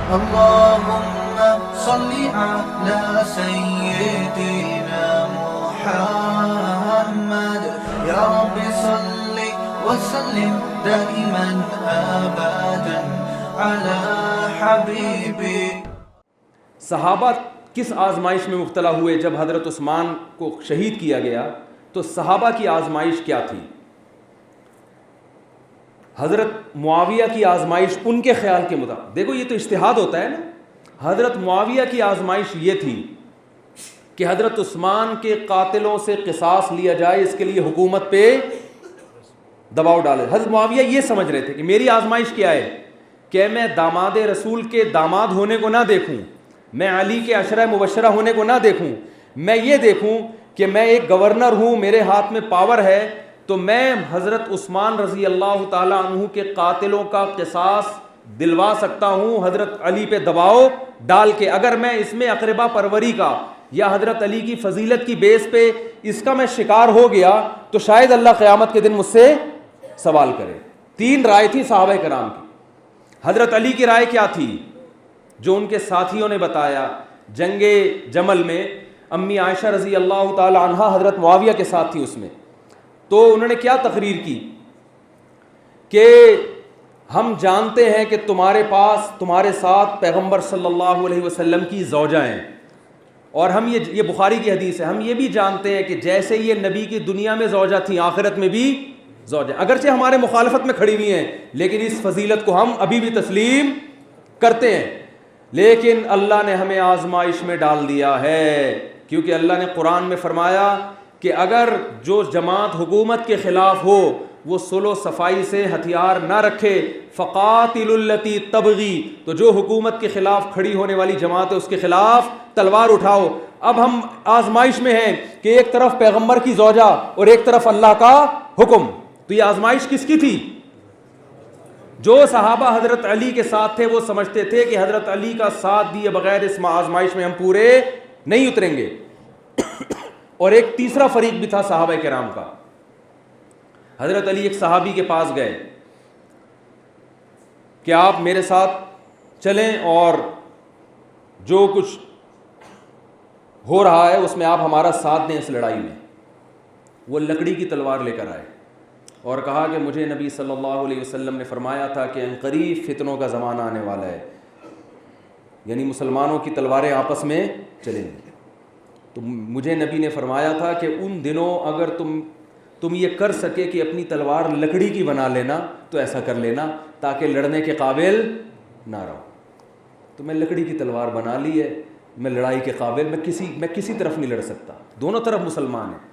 اللهم صل على سيدنا محمد يا رب صل وسلم دائما ابدا على حبيبي. صحابہ کس آزمائش میں مبتلا ہوئے؟ جب حضرت عثمان کو شہید کیا گیا تو صحابہ کی آزمائش کیا تھی؟ حضرت معاویہ کی آزمائش ان کے خیال کے مطابق، دیکھو یہ تو اجتہاد ہوتا ہے نا. حضرت معاویہ کی آزمائش یہ تھی کہ حضرت عثمان کے قاتلوں سے قصاص لیا جائے، اس کے لیے حکومت پہ دباؤ ڈالے. حضرت معاویہ یہ سمجھ رہے تھے کہ میری آزمائش کیا ہے کہ میں داماد رسول کے داماد ہونے کو نہ دیکھوں، میں علی کے عشرہ مبشرہ ہونے کو نہ دیکھوں، میں یہ دیکھوں کہ میں ایک گورنر ہوں، میرے ہاتھ میں پاور ہے، تو میں حضرت عثمان رضی اللہ تعالیٰ عنہ کے قاتلوں کا قصاص دلوا سکتا ہوں حضرت علی پہ دباؤ ڈال کے. اگر میں اس میں اقربا پروری کا یا حضرت علی کی فضیلت کی بیس پہ اس کا میں شکار ہو گیا تو شاید اللہ قیامت کے دن مجھ سے سوال کرے. 3 رائے تھی صحابہ کرام کی. حضرت علی کی رائے کیا تھی؟ جو ان کے ساتھیوں نے بتایا، جنگ جمل میں امی عائشہ رضی اللہ تعالی عنہا حضرت معاویہ کے ساتھ تھی. اس میں تو انہوں نے کیا تقریر کی کہ ہم جانتے ہیں کہ تمہارے ساتھ پیغمبر صلی اللہ علیہ وسلم کی زوجہ ہیں، اور ہم یہ بخاری کی حدیث ہے، ہم یہ بھی جانتے ہیں کہ جیسے یہ نبی کی دنیا میں زوجہ تھی آخرت میں بھی زوجہ، اگرچہ ہمارے مخالفت میں کھڑی ہوئی ہیں لیکن اس فضیلت کو ہم ابھی بھی تسلیم کرتے ہیں. لیکن اللہ نے ہمیں آزمائش میں ڈال دیا ہے، کیونکہ اللہ نے قرآن میں فرمایا کہ اگر جو جماعت حکومت کے خلاف ہو وہ صلح و صفائی سے ہتھیار نہ رکھے، فقاتل التی تبغی، تو جو حکومت کے خلاف کھڑی ہونے والی جماعت ہے اس کے خلاف تلوار اٹھاؤ. اب ہم آزمائش میں ہیں کہ ایک طرف پیغمبر کی زوجہ اور ایک طرف اللہ کا حکم. تو یہ آزمائش کس کی تھی؟ جو صحابہ حضرت علی کے ساتھ تھے وہ سمجھتے تھے کہ حضرت علی کا ساتھ دیے بغیر اس آزمائش میں ہم پورے نہیں اتریں گے. اور ایک تیسرا فریق بھی تھا صحابہ کرام کا. حضرت علی ایک صحابی کے پاس گئے کہ آپ میرے ساتھ چلیں اور جو کچھ ہو رہا ہے اس میں آپ ہمارا ساتھ دیں اس لڑائی میں. وہ لکڑی کی تلوار لے کر آئے اور کہا کہ مجھے نبی صلی اللہ علیہ وسلم نے فرمایا تھا کہ قریب فتنوں کا زمانہ آنے والا ہے، یعنی مسلمانوں کی تلواریں آپس میں چلیں گی. تو مجھے نبی نے فرمایا تھا کہ ان دنوں اگر تم یہ کر سکے کہ اپنی تلوار لکڑی کی بنا لینا تو ایسا کر لینا تاکہ لڑنے کے قابل نہ رہو. تو میں لکڑی کی تلوار بنا لی ہے، میں لڑائی کے قابل، میں کسی طرف نہیں لڑ سکتا، دونوں طرف مسلمان ہیں.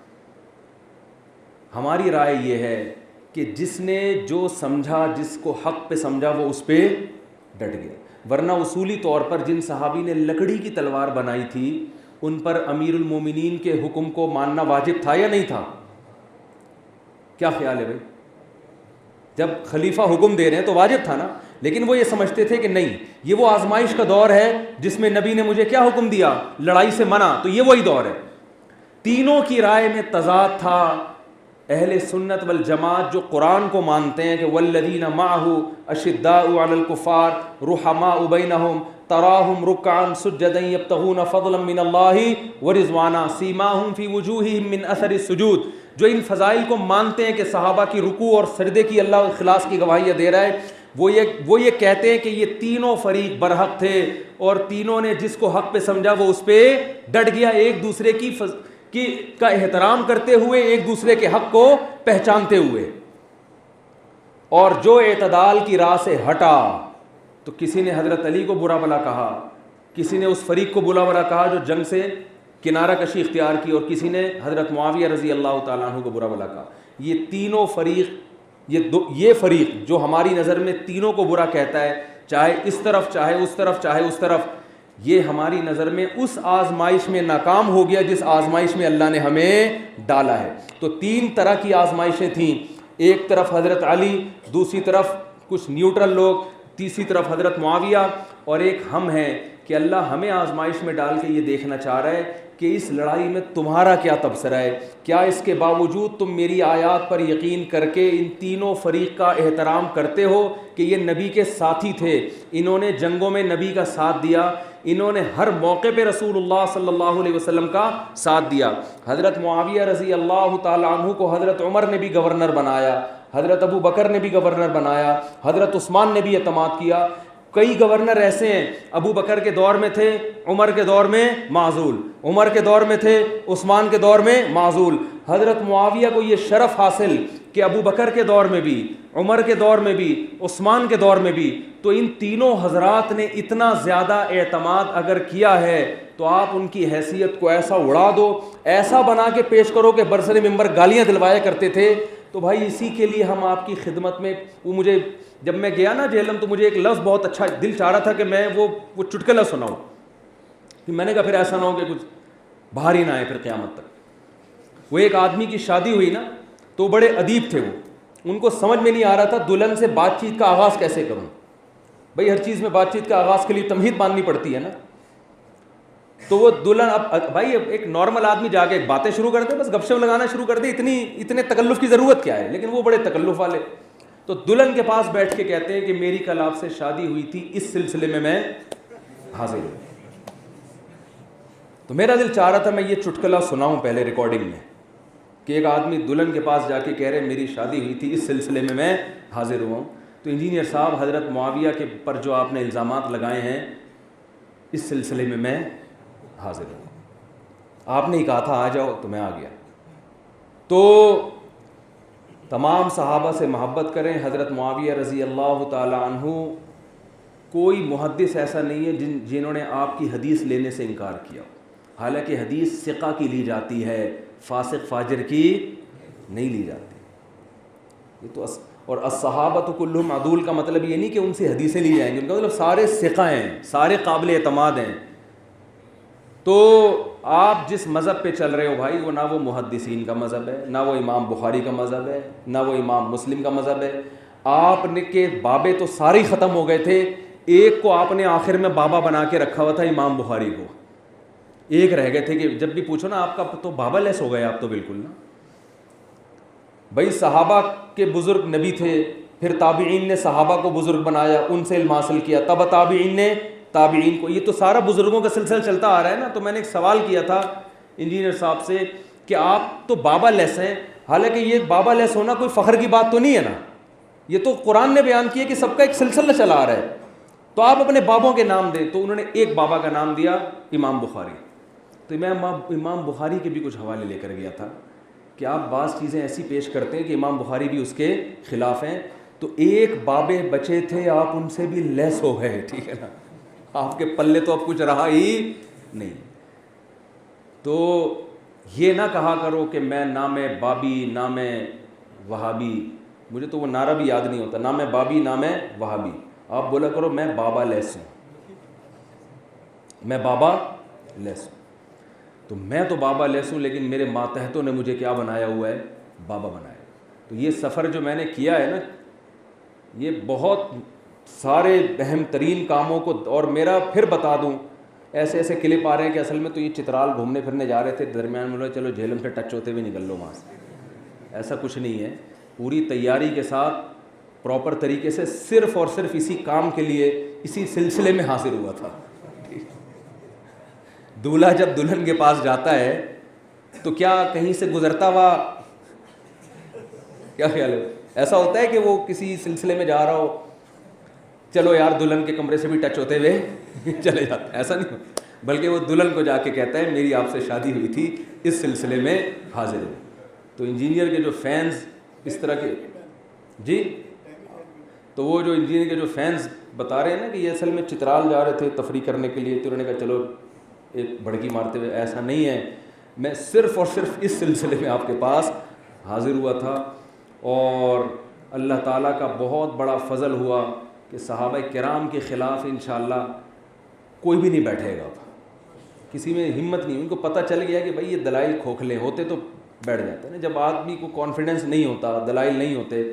ہماری رائے یہ ہے کہ جس نے جو سمجھا، جس کو حق پہ سمجھا وہ اس پہ ڈٹ گیا. ورنہ اصولی طور پر جن صحابی نے لکڑی کی تلوار بنائی تھی ان پر امیر المومنین کے حکم کو ماننا واجب تھا یا نہیں تھا؟ کیا خیال ہے بھائی؟ جب خلیفہ حکم دے رہے ہیں تو واجب تھا نا. لیکن وہ یہ سمجھتے تھے کہ نہیں، یہ وہ آزمائش کا دور ہے جس میں نبی نے مجھے کیا حکم دیا؟ لڑائی سے منع. تو یہ وہی دور ہے. تینوں کی رائے میں تضاد تھا. اہل سنت والجماعت جو قرآن کو مانتے ہیں کہ والذین معہ اشداء علی الکفار رحماء بینہم تراہم رکعا سجدا یبتغون فضلا من اللہ ورضوانا سیماہم فی وجوہہم من اثر السجود، جو ان فضائل کو مانتے ہیں کہ صحابہ کی رکوع اور سجدے کی اللہ اخلاص کی گواہیاں دے رہا ہے، وہ یہ کہتے ہیں کہ یہ تینوں فریق برحق تھے اور تینوں نے جس کو حق پہ سمجھا وہ اس پہ ڈٹ گیا، ایک دوسرے کا احترام کرتے ہوئے، ایک دوسرے کے حق کو پہچانتے ہوئے. اور جو اعتدال کی راہ سے ہٹا تو کسی نے حضرت علی کو برا بھلا کہا، کسی نے اس فریق کو برا بھلا کہا جو جنگ سے کنارہ کشی اختیار کی، اور کسی نے حضرت معاویہ رضی اللہ تعالیٰ عنہ کو برا بھلا کہا. یہ تینوں فریق، یہ فریق جو ہماری نظر میں تینوں کو برا کہتا ہے، چاہے اس طرف چاہے اس طرف چاہے اس طرف، یہ ہماری نظر میں اس آزمائش میں ناکام ہو گیا جس آزمائش میں اللہ نے ہمیں ڈالا ہے. تو 3 طرح کی آزمائشیں تھیں، ایک طرف حضرت علی، دوسری طرف کچھ نیوٹرل لوگ، تیسری طرف حضرت معاویہ، اور ایک ہم ہیں کہ اللہ ہمیں آزمائش میں ڈال کے یہ دیکھنا چاہ رہا ہے کہ کہ اس لڑائی میں تمہارا کیا تبصرہ ہے, کیا اس کے باوجود تم میری آیات پر یقین کر کے ان تینوں فریق کا احترام کرتے ہو کہ یہ نبی کے ساتھی تھے, انہوں نے جنگوں میں نبی کا ساتھ دیا, انہوں نے ہر موقع پہ رسول اللہ صلی اللہ علیہ وسلم کا ساتھ دیا. حضرت معاویہ رضی اللہ تعالی عنہ کو حضرت عمر نے بھی گورنر بنایا, حضرت ابو بکر نے بھی گورنر بنایا, حضرت عثمان نے بھی اعتماد کیا. کئی گورنر ایسے ہیں, ابو بکر کے دور میں تھے, عمر کے دور میں معزول, عمر کے دور میں تھے, عثمان کے دور میں معزول. حضرت معاویہ کو یہ شرف حاصل کہ ابو بکر کے دور میں بھی, عمر کے دور میں بھی, عثمان کے دور میں بھی, تو ان تینوں حضرات نے اتنا زیادہ اعتماد اگر کیا ہے تو آپ ان کی حیثیت کو ایسا اڑا دو, ایسا بنا کے پیش کرو کہ برسر ممبر گالیاں دلوایا کرتے تھے. تو بھائی اسی کے لیے ہم آپ کی خدمت میں, وہ مجھے جب میں گیا نا جہلم تو مجھے ایک لفظ بہت اچھا دل چاہ رہا تھا کہ میں وہ چٹکلا سناؤں, کہ میں نے کہا پھر ایسا نہ ہو کہ کچھ باہر ہی نہ آئے پھر قیامت تک. وہ ایک آدمی کی شادی ہوئی نا, تو بڑے ادیب تھے وہ, ان کو سمجھ میں نہیں آ رہا تھا دلہن سے بات چیت کا آغاز کیسے کروں. بھائی ہر چیز میں بات چیت کا آغاز کے لیے تمہید باندھنی پڑتی ہے نا. تو وہ دلہن, اب بھائی ایک نارمل آدمی جا کے باتیں شروع کر دے, بس گپ شپ لگانا شروع کر دے, اتنے تکلف کی ضرورت کیا ہے, لیکن وہ بڑے تکلف والے. تو دلہن کے پاس بیٹھ کے کہتے ہیں کہ میری کل آپ سے شادی ہوئی تھی, اس سلسلے میں حاضر ہوں. تو میرا دل چاہ رہا تھا میں یہ چٹکلا سناؤں پہلے ریکارڈنگ میں, کہ ایک آدمی دلہن کے پاس جا کے کہہ رہے میری شادی ہوئی تھی, اس سلسلے میں حاضر ہوا ہوں. تو انجینئر صاحب حضرت معاویہ کے پر جو آپ نے الزامات لگائے ہیں, اس سلسلے میں حاضر ہوں. آپ نے ہی کہا تھا آ جاؤ تو میں آ گیا. تو تمام صحابہ سے محبت کریں. حضرت معاویہ رضی اللہ تعالی عنہ, کوئی محدث ایسا نہیں ہے جنہوں نے آپ کی حدیث لینے سے انکار کیا, حالانکہ حدیث ثقہ کی لی جاتی ہے, فاسق فاجر کی نہیں لی جاتی. یہ تو اور الصحابۃ کلہم عدول کا مطلب یہ نہیں کہ ان سے حدیثیں لی جائیں گی, ان کا مطلب سارے ثقہ ہیں, سارے قابل اعتماد ہیں. تو آپ جس مذہب پہ چل رہے ہو بھائی, وہ نہ وہ محدثین کا مذہب ہے, نہ وہ امام بخاری کا مذہب ہے, نہ وہ امام مسلم کا مذہب ہے. آپ نے کے بابے تو سارے ہی ختم ہو گئے تھے, ایک کو آپ نے آخر میں بابا بنا کے رکھا ہوا تھا, امام بخاری کو. ایک رہ گئے تھے کہ جب بھی پوچھو نا آپ کا تو بابا لیس ہو گئے آپ تو بالکل نا. بھائی صحابہ کے بزرگ نبی تھے, پھر تابعین نے صحابہ کو بزرگ بنایا, ان سے علم حاصل کیا, تب تابعین نے تابعین کو, یہ تو سارا بزرگوں کا سلسلہ چلتا آ رہا ہے نا. تو میں نے ایک سوال کیا تھا انجینئر صاحب سے کہ آپ تو بابا لیس ہیں, حالانکہ یہ بابا لیس ہونا کوئی فخر کی بات تو نہیں ہے نا, یہ تو قرآن نے بیان کیا کہ سب کا ایک سلسلہ چلا آ رہا ہے, تو آپ اپنے بابوں کے نام دیں. تو انہوں نے ایک بابا کا نام دیا امام بخاری. تو میں امام بخاری کے بھی کچھ حوالے لے کر گیا تھا کہ آپ بعض چیزیں ایسی پیش کرتے ہیں کہ امام بخاری بھی اس کے خلاف ہیں. تو ایک بابے بچے تھے, آپ ان سے بھی لیس ہو گئے, ٹھیک ہے نا, آپ کے پلے تو اب کچھ رہا ہی نہیں. تو یہ نہ کہا کرو کہ میں نہ میں بابی نہ میں وہابی, مجھے تو وہ نعرہ بھی یاد نہیں ہوتا, نہ میں بابی نہ میں وہابی. آپ بولا کرو میں بابا لیس ہوں, میں بابا لیس ہوں. تو میں تو بابا لیس ہوں, لیکن میرے ماتحتوں نے مجھے کیا بنایا ہوا ہے, بابا بنایا. تو یہ سفر جو میں نے کیا ہے نا, یہ بہت سارے اہم ترین کاموں کو, اور میرا پھر بتا دوں ایسے ایسے کلپ آ رہے ہیں کہ اصل میں تو یہ چترال گھومنے پھرنے جا رہے تھے, درمیان میں چلو جہلم سے ٹچ ہوتے ہوئے نکل لو وہاں سے. ایسا کچھ نہیں ہے, پوری تیاری کے ساتھ پراپر طریقے سے صرف اور صرف اسی کام کے لیے اسی سلسلے میں حاضر ہوا تھا. دولہا جب دلہن کے پاس جاتا ہے تو کیا کہیں سے گزرتا ہوا, کیا خیال ہے, ایسا ہوتا ہے کہ وہ کسی سلسلے میں جا رہا ہو, چلو یار دلہن کے کمرے سے بھی ٹچ ہوتے ہوئے چلے جاتا ہے, ایسا نہیں ہوتا, بلکہ وہ دلہن کو جا کے کہتا ہے میری آپ سے شادی ہوئی تھی, اس سلسلے میں حاضر ہوں. تو انجینئر کے جو فینس اس طرح کے, جی, تو وہ جو انجینئر کے جو فینس بتا رہے ہیں نا کہ یہ اصل میں چترال جا رہے تھے تفریح کرنے کے لیے, تو انہوں نے کہا چلو ایک بھڑکی مارتے ہوئے, ایسا نہیں ہے, میں صرف اور صرف اس سلسلے میں آپ کے پاس حاضر ہوا تھا. اور اللہ تعالیٰ کا بہت بڑا فضل ہوا کہ صحابہ کرام کے خلاف انشاءاللہ کوئی بھی نہیں بیٹھے گا, کسی میں ہمت نہیں, ان کو پتہ چل گیا کہ بھائی یہ دلائل کھوکھلے ہوتے تو بیٹھ جاتے ہیں, جب آدمی کو کانفیڈنس نہیں ہوتا, دلائل نہیں ہوتے,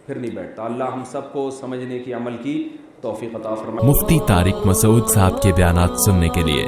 پھر نہیں بیٹھتا. اللہ ہم سب کو سمجھنے کی, عمل کی توفیق عطا فرمائے. مفتی طارق مسعود صاحب کے بیانات سننے کے لیے